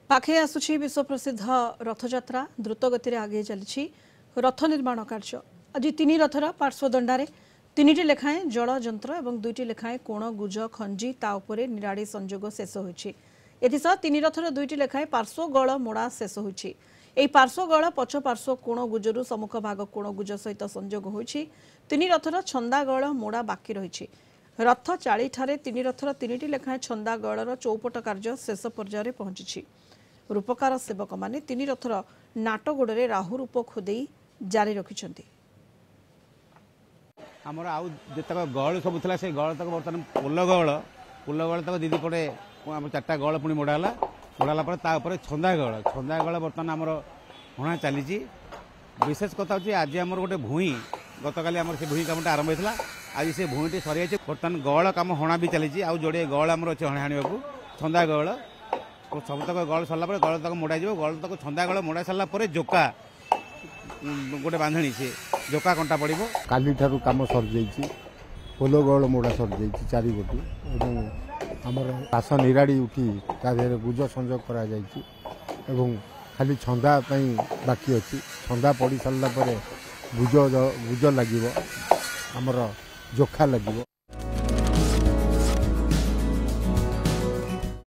पाखे आसुछि विश्व प्रसिद्ध रथयात्रा द्रुत गति आगे चली रथ निर्माण कार्य आज तीन रथर पार्श्वदंडारे तीन लेखाएं जल जंत्र और दुईटी लेखाएं कोण गुज खंजी ता उपरे निराड़ी संजोग शेष होइछि। एथिसह तीन रथर दुईटी लेखाएं पार्श्व गल मोड़ा शेष होइछि। एही पार्श्व गल पछ पार्श्व कोण गुजरु सम्मुख भाग कोण गुज सहित संजोग होइछि। तीन रथर छंदा गल मोड़ा बाकी रहिछि। रथ चाली ठारे तीन रथर तीन लेखाएं छंदा गलर चौपट कार्य शेष पर्यायर पहुंची। रूपकार सेवक माने तीन रथर नाटगोड़े राहु रूप खोदे जारी रखिछन्ति। आमर आउ जतक गहल सब था से गहल तक बर्तमान पुल गहल तक दीदी पटे आम चार्टा गहल पुणी मोड़ाला पर छंदा गहल बर्तमान आमर हणा चली। विशेष कथा हूँ आज आम गोटे भूई गतकाली आम से भूई कामटा आरंभ होता आज से भूईटी सरी जाए बर्तमान गहल कम हणा भी चली आउ जोड़े गहल आम अच्छे हणा हाणा छंदा गहल सब तक गहल सरला गहल तक मोड़ा गहल तक छंदा गहल मोड़ा सारा जोका गोटे बांधणी से जोका कंटा पड़ो काली ठारू काम सर जाइए पोल गहल मोड़ा सर जाइए चारिगोटी और आमर घास निराड़ी उठी तादेह गुज संजोग कर खाली छंदा बाकी अच्छी छंदा पड़ सारापर गुज लगे आमर जोखा लगे।